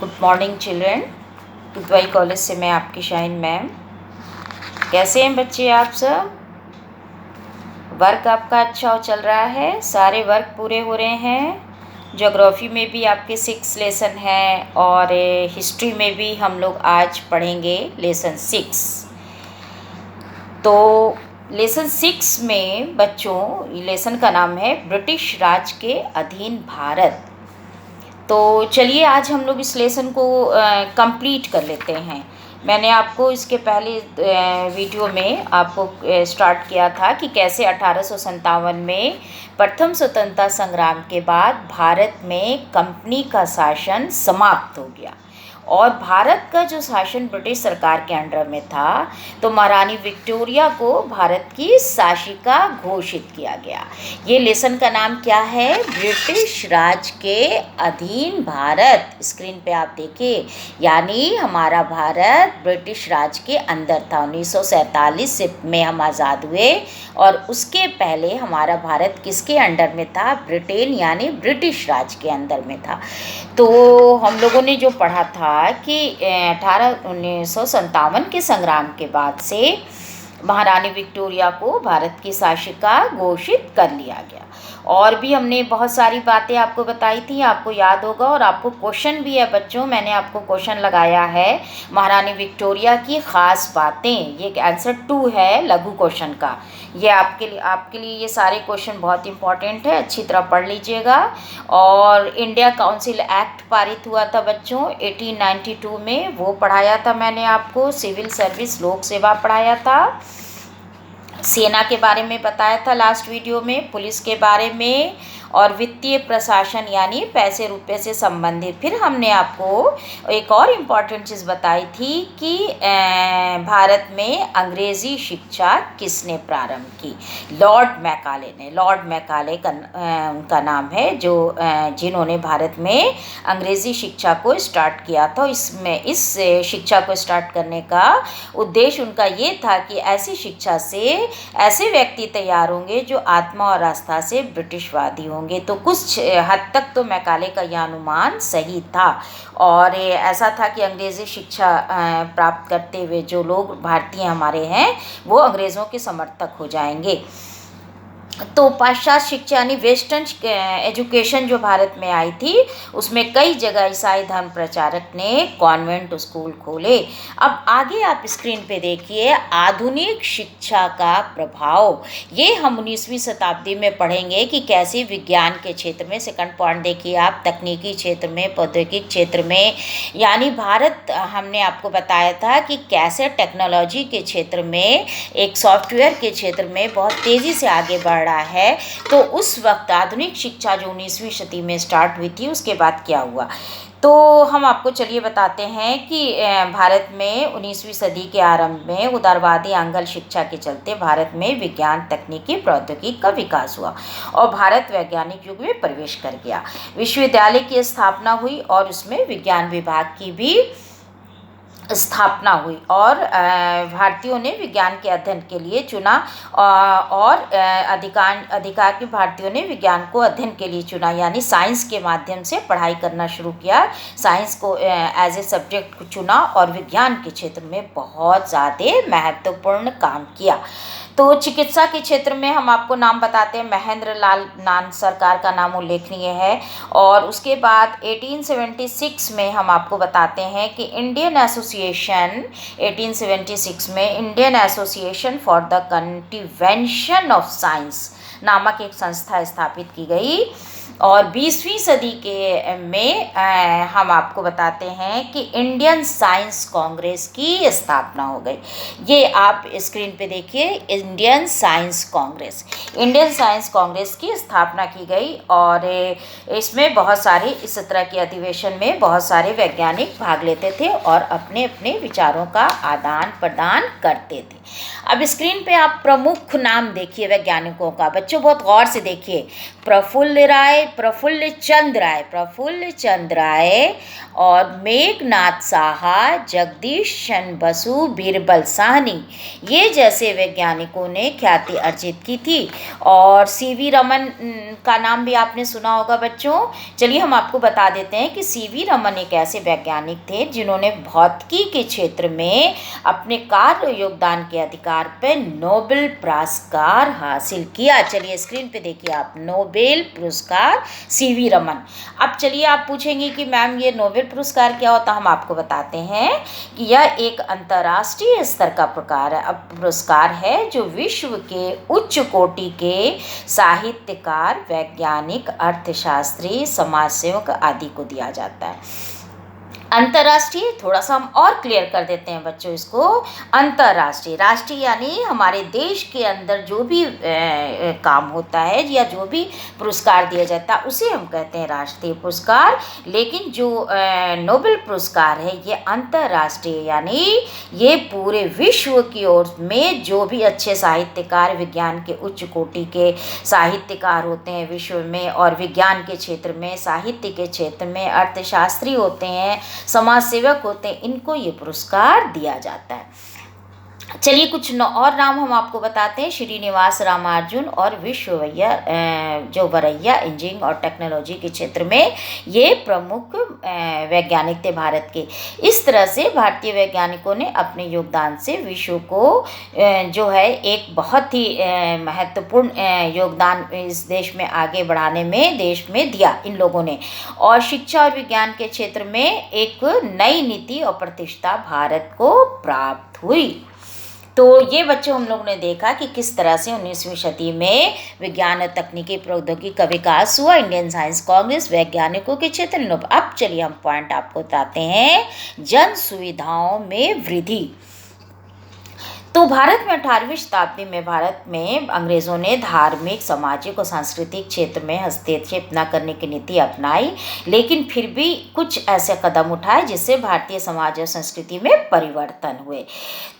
Good morning children. Dubai college से मैं आपकी शाइन मैम। कैसे हैं बच्चे आप सब? वर्क आपका अच्छा चल रहा है? सारे वर्क पूरे हो रहे हैं? ज्योग्राफी में भी आपके 6 लेसन हैं और हिस्ट्री में भी हम लोग आज पढ़ेंगे लेसन 6। तो लेसन 6 में बच्चों लेसन का नाम है ब्रिटिश राज के अधीन भारत। तो चलिए आज हम लोग इस लेसन को कंप्लीट कर लेते हैं। मैंने आपको इसके पहले वीडियो में आपको स्टार्ट किया था कि कैसे 1857 में प्रथम स्वतंत्रता संग्राम के बाद भारत में कंपनी का शासन समाप्त हो गया और भारत का जो शासन ब्रिटिश सरकार के अंडर में था, तो महारानी विक्टोरिया को भारत की शासिका घोषित किया गया। ये लेसन का नाम क्या है? ब्रिटिश राज के अधीन भारत। स्क्रीन पे आप देखिए, यानी हमारा भारत ब्रिटिश राज के अंदर था। 1947 में हम आज़ाद हुए और उसके पहले हमारा भारत किसके अंडर में था? ब्रिटेन यानी ब्रिटिश राज के अंदर में था। तो हम लोगों ने जो पढ़ा था कि 1957 के संग्राम के बाद से महारानी विक्टोरिया को भारत की शासिका घोषित कर लिया गया। और भी हमने बहुत सारी बातें आपको बताई थी, आपको याद होगा। और आपको क्वेश्चन भी है बच्चों, मैंने आपको क्वेश्चन लगाया है महारानी विक्टोरिया की ख़ास बातें। ये आंसर 2 है लघु क्वेश्चन का। ये आपके लिए ये सारे क्वेश्चन बहुत इंपॉर्टेंट है, अच्छी तरह पढ़ लीजिएगा। और इंडिया काउंसिल एक्ट पारित हुआ था बच्चों 1892 में, वो पढ़ाया था मैंने आपको। सिविल सर्विस लोक सेवा पढ़ाया था। सेना के बारे में बताया था लास्ट वीडियो में, पुलिस के बारे में, और वित्तीय प्रशासन यानी पैसे रुपए से संबंधित। फिर हमने आपको एक और इम्पॉर्टेंट चीज़ बताई थी कि भारत में अंग्रेज़ी शिक्षा किसने प्रारंभ की? लॉर्ड मैकाले ने। लॉर्ड मैकाले का उनका नाम है, जो जिन्होंने भारत में अंग्रेज़ी शिक्षा को स्टार्ट किया था। इस शिक्षा को स्टार्ट करने का उद्देश्य उनका ये था कि ऐसी शिक्षा से ऐसे व्यक्ति तैयार होंगे जो आत्मा और आस्था से ब्रिटिशवादी होंगे। तो कुछ हद तक तो मैकाले का यह अनुमान सही था। और ऐसा था कि अंग्रेज़ी शिक्षा प्राप्त करते हुए जो लोग भारतीय हमारे हैं, वो अंग्रेज़ों के समर्थक हो जाएंगे। तो पाश्चात्य शिक्षा यानी वेस्टर्न एजुकेशन जो भारत में आई थी, उसमें कई जगह ईसाई धर्म प्रचारक ने कॉन्वेंट स्कूल खोले। अब आगे आप स्क्रीन पे देखिए आधुनिक शिक्षा का प्रभाव। ये हम 19वीं शताब्दी में पढ़ेंगे कि कैसे विज्ञान के क्षेत्र में, सेकंड पॉइंट देखिए आप, तकनीकी क्षेत्र में, प्रौद्योगिक क्षेत्र में, यानी भारत हमने आपको बताया था कि कैसे टेक्नोलॉजी के क्षेत्र में, एक सॉफ्टवेयर के क्षेत्र में बहुत तेज़ी से आगे बढ़ रहा है। तो उस वक्त आधुनिक शिक्षा जो 19वीं शताब्दी में स्टार्ट हुई थी, उसके बाद क्या हुआ? तो हम आपको चलिए बताते हैं कि भारत में 19वीं सदी के आरंभ में उदारवादी आंग्ल शिक्षा के चलते भारत में विज्ञान, तकनीकी, प्रौद्योगिकी का विकास हुआ और भारत वैज्ञानिक युग में प्रवेश कर गया। विश्वविद्यालय की स्थापना हुई और उसमें विज्ञान विभाग की भी स्थापना हुई और भारतीयों ने विज्ञान के अध्ययन के लिए चुना और अधिकार भारतीयों ने विज्ञान को अध्ययन के लिए चुना, यानी साइंस के माध्यम से पढ़ाई करना शुरू किया। साइंस को एज ए सब्जेक्ट चुना और विज्ञान के क्षेत्र में बहुत ज़्यादा महत्वपूर्ण काम किया। तो चिकित्सा के क्षेत्र में हम आपको नाम बताते हैं, महेंद्र लाल नान सरकार का नाम उल्लेखनीय है। और उसके बाद 1876 में हम आपको बताते हैं कि 1876 में Indian association for the cultivation of science नामक एक संस्था स्थापित की गई। और 20वीं सदी के में हम आपको बताते हैं कि इंडियन साइंस कांग्रेस की स्थापना हो गई। ये आप स्क्रीन पे देखिए, इंडियन साइंस कांग्रेस की स्थापना की गई। और इसमें बहुत सारे, इस तरह के अधिवेशन में बहुत सारे वैज्ञानिक भाग लेते थे और अपने अपने विचारों का आदान प्रदान करते थे। अब स्क्रीन पे आप प्रमुख नाम देखिए वैज्ञानिकों का। बच्चों बहुत गौर से देखिए, प्रफुल्ल राय, प्रफुल्ल चंद्र राय और मेघनाथ साहा, जगदीश चंद्र बसु, बीरबल साहनी ये जैसे वैज्ञानिकों ने ख्याति अर्जित की थी। और सीवी रमन का नाम भी आपने सुना होगा बच्चों। चलिए हम आपको बता देते हैं कि सीवी रमन एक ऐसे वैज्ञानिक थे जिन्होंने भौतिकी के क्षेत्र में अपने कार्य योगदान के अधिकार पर नोबेल पुरस्कार हासिल किया। चलिए स्क्रीन पे देखिए आप, नोबेल पुरस्कार सीवी रमन। अब चलिए आप पूछेंगे कि मैम ये नोबेल पुरस्कार क्या होता है। हम आपको बताते हैं कि यह एक अंतर्राष्ट्रीय स्तर का पुरस्कार है जो विश्व के उच्च कोटि के साहित्यकार, वैज्ञानिक, अर्थशास्त्री, समाजसेवक आदि को दिया जाता है। अंतर्राष्ट्रीय थोड़ा सा हम और क्लियर कर देते हैं बच्चों इसको। अंतर्राष्ट्रीय, राष्ट्रीय यानी हमारे देश के अंदर जो भी काम होता है या जो भी पुरस्कार दिया जाता है उसे हम कहते हैं राष्ट्रीय पुरस्कार। लेकिन जो नोबेल पुरस्कार है ये अंतर्राष्ट्रीय, यानी ये पूरे विश्व की ओर में जो भी अच्छे साहित्यकार, विज्ञान के उच्च कोटि के साहित्यकार होते हैं विश्व में, और विज्ञान के क्षेत्र में, साहित्य के क्षेत्र में, अर्थशास्त्री होते हैं, समाज सेवक होते हैं, इनको ये पुरस्कार दिया जाता है। चलिए कुछ और नाम हम आपको बताते हैं। श्रीनिवास रामानुजन और विश्वेश्वरैया जो वरैया इंजीनियरिंग और टेक्नोलॉजी के क्षेत्र में ये प्रमुख वैज्ञानिक थे भारत के। इस तरह से भारतीय वैज्ञानिकों ने अपने योगदान से विश्व को जो है एक बहुत ही महत्वपूर्ण योगदान इस देश में आगे बढ़ाने में देश में दिया इन लोगों ने। और शिक्षा और विज्ञान के क्षेत्र में एक नई नीति और प्रतिष्ठा भारत को प्राप्त हुई। तो ये बच्चों हम लोग ने देखा कि किस तरह से 19वीं सदी में विज्ञान और तकनीकी प्रौद्योगिकी का विकास हुआ। इंडियन साइंस कांग्रेस वैज्ञानिकों के क्षेत्र में। अब चलिए हम पॉइंट आपको बताते हैं। जन सुविधाओं में वृद्धि। तो भारत में 18वीं शताब्दी में भारत में अंग्रेज़ों ने धार्मिक, सामाजिक और सांस्कृतिक क्षेत्र में हस्तक्षेप न करने की नीति अपनाई, लेकिन फिर भी कुछ ऐसे कदम उठाए जिससे भारतीय समाज और संस्कृति में परिवर्तन हुए।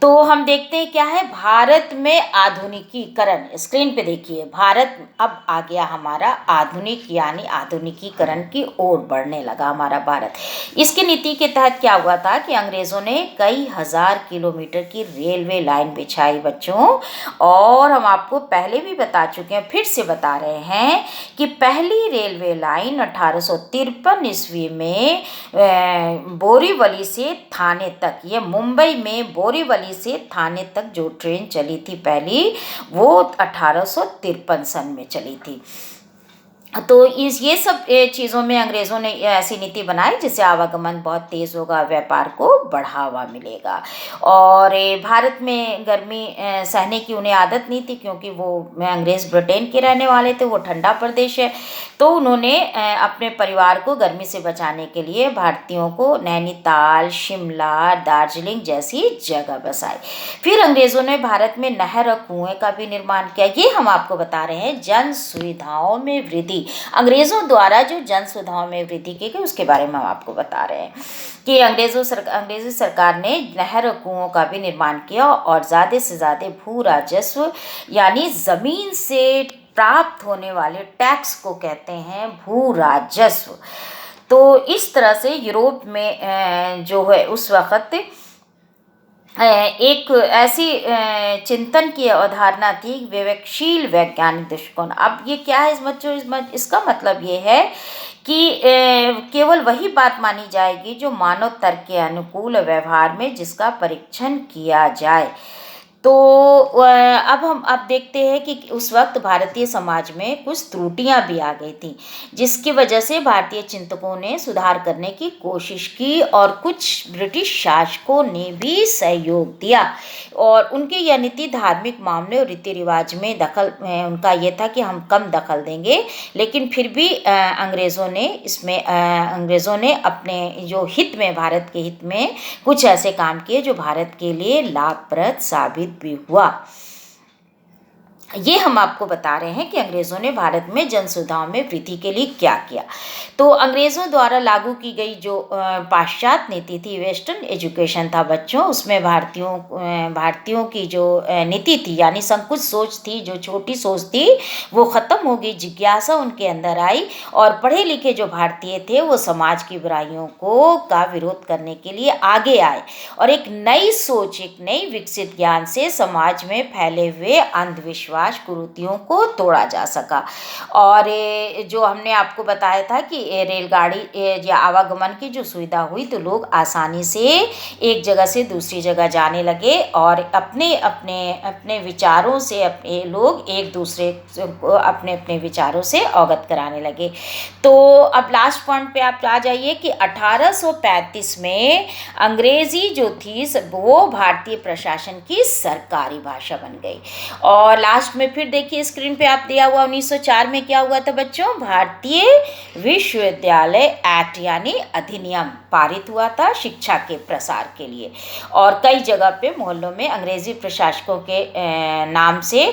तो हम देखते हैं क्या है, भारत में आधुनिकीकरण। स्क्रीन पे देखिए, भारत अब आ गया हमारा आधुनिक यानी आधुनिकीकरण की ओर बढ़ने लगा हमारा भारत। इसकी नीति के तहत क्या हुआ था कि अंग्रेज़ों ने कई हजार किलोमीटर की रेलवे लाइन बिछाई बच्चों। और हम आपको पहले भी बता चुके हैं, फिर से बता रहे हैं कि पहली रेलवे लाइन 1853 ईस्वी में बोरीवली से थाने तक, ये मुंबई में बोरीवली से थाने तक जो ट्रेन चली थी पहली, वो 1853 सन में चली थी। तो ये सब चीज़ों में अंग्रेज़ों ने ऐसी नीति बनाई जिससे आवागमन बहुत तेज़ होगा, व्यापार को बढ़ावा मिलेगा। और भारत में गर्मी सहने की उन्हें आदत नहीं थी, क्योंकि वो अंग्रेज़ ब्रिटेन के रहने वाले थे, वो ठंडा प्रदेश है। तो उन्होंने अपने परिवार को गर्मी से बचाने के लिए भारतीयों को नैनीताल, शिमला, दार्जिलिंग जैसी जगह बसाई। फिर अंग्रेज़ों ने भारत में नहर और कुएँ का भी निर्माण किया। ये हम आपको बता रहे हैं जन सुविधाओं में वृद्धि। अंग्रेज़ों द्वारा जो जन सुविधाओं में वृद्धि की गई उसके बारे में हम आपको बता रहे हैं कि अंग्रेज़ी सरकार ने नहर और कुओं का भी निर्माण किया और ज़्यादा से ज़्यादा भू राजस्व यानी ज़मीन से प्राप्त होने वाले टैक्स को कहते हैं भू राजस्व। तो इस तरह से यूरोप में जो है उस वक़्त एक ऐसी चिंतन की अवधारणा थी, विवेकशील वैज्ञानिक दृष्टिकोण। अब ये क्या है बच्चों, इसका मतलब ये है कि केवल वही बात मानी जाएगी जो मानव तर्क के अनुकूल व्यवहार में जिसका परीक्षण किया जाए। तो अब देखते हैं कि उस वक्त भारतीय समाज में कुछ त्रुटियां भी आ गई थी, जिसकी वजह से भारतीय चिंतकों ने सुधार करने की कोशिश की और कुछ ब्रिटिश शासकों ने भी सहयोग दिया। और उनकी यह नीति धार्मिक मामले और रीति रिवाज में दखल, उनका ये था कि हम कम दखल देंगे, लेकिन फिर भी अंग्रेज़ों ने अपने जो हित में, भारत के हित में कुछ ऐसे काम किए जो भारत के लिए लाभप्रद साबित भी हुआ। ये हम आपको बता रहे हैं कि अंग्रेज़ों ने भारत में जन सुविधाओं में वृद्धि के लिए क्या किया। तो अंग्रेज़ों द्वारा लागू की गई जो पाश्चात्य नीति थी, वेस्टर्न एजुकेशन था बच्चों, उसमें भारतीयों की जो नीति थी, यानी संकुच सोच थी, जो छोटी सोच थी, वो ख़त्म हो गई। जिज्ञासा उनके अंदर आई और पढ़े लिखे जो भारतीय थे वो समाज की बुराइयों का विरोध करने के लिए आगे आए और एक नई सोच, एक नई विकसित ज्ञान से समाज में फैले हुए अंधविश्वास, कुरीतियों को तोड़ा जा सका। और जो हमने आपको बताया था कि रेलगाड़ी या आवागमन की जो सुविधा हुई तो लोग आसानी से एक जगह से दूसरी जगह जाने लगे और अपने अपने अपने विचारों से लोग एक दूसरे को अपने अपने विचारों से अवगत कराने लगे। तो अब लास्ट पॉइंट पे आप आ जाइए कि 1835 में अंग्रेज़ी जो थी वो भारतीय प्रशासन की सरकारी भाषा बन गई। और लास्ट में फिर देखिए स्क्रीन पे आप दिया हुआ 1904 में क्या हुआ था बच्चों, भारतीय विश्वविद्यालय एक्ट यानी अधिनियम पारित हुआ था शिक्षा के प्रसार के लिए। और कई जगह पे मोहल्लों में अंग्रेजी प्रशासकों के नाम से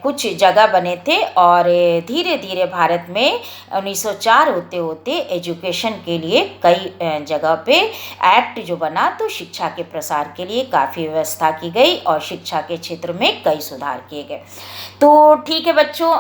कुछ जगह बने थे और धीरे धीरे भारत में 1904 होते होते एजुकेशन के लिए कई जगह पे एक्ट जो बना तो शिक्षा के प्रसार के लिए काफ़ी व्यवस्था की गई और शिक्षा के क्षेत्र में कई सुधार किए गए। तो ठीक है बच्चों,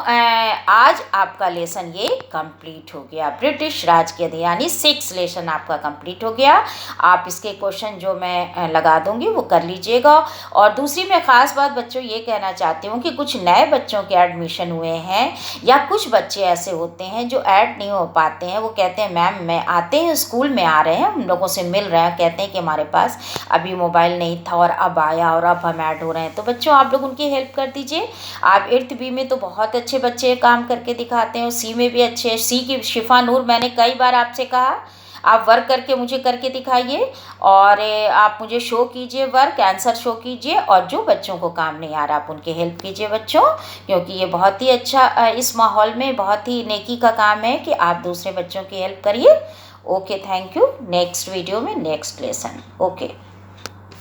आज आपका लेसन ये कंप्लीट हो गया। ब्रिटिश राज के यानी 6 लेसन आपका कंप्लीट हो गया। आप इसके क्वेश्चन जो मैं लगा दूंगी वो कर लीजिएगा। और दूसरी मैं ख़ास बात बच्चों ये कहना चाहती हूँ कि कुछ नए बच्चों के एडमिशन हुए हैं या कुछ बच्चे ऐसे होते हैं जो ऐड नहीं हो पाते हैं। वो कहते हैं मैम मैं आते हैं स्कूल में आ रहे हैं, हम लोगों से मिल रहे हैं, कहते हैं कि हमारे पास अभी मोबाइल नहीं था और अब आया और अब हम ऐड हो रहे हैं। तो बच्चों आप लोग उनकी हेल्प कर दीजिए। आप 8th B में तो बहुत अच्छे बच्चे काम करके दिखाते हैं और C में भी अच्छे हैं। C की शिफा नूर, मैंने कई बार आपसे कहा आप वर्क करके मुझे करके दिखाइए और आप मुझे शो कीजिए, वर्क आंसर शो कीजिए। और जो बच्चों को काम नहीं आ रहा आप उनकी हेल्प कीजिए बच्चों, क्योंकि ये बहुत ही अच्छा इस माहौल में बहुत ही नेकी का काम है कि आप दूसरे बच्चों की हेल्प करिए। Okay, thank you. Next video में नेक्स्ट लेसन। ओके।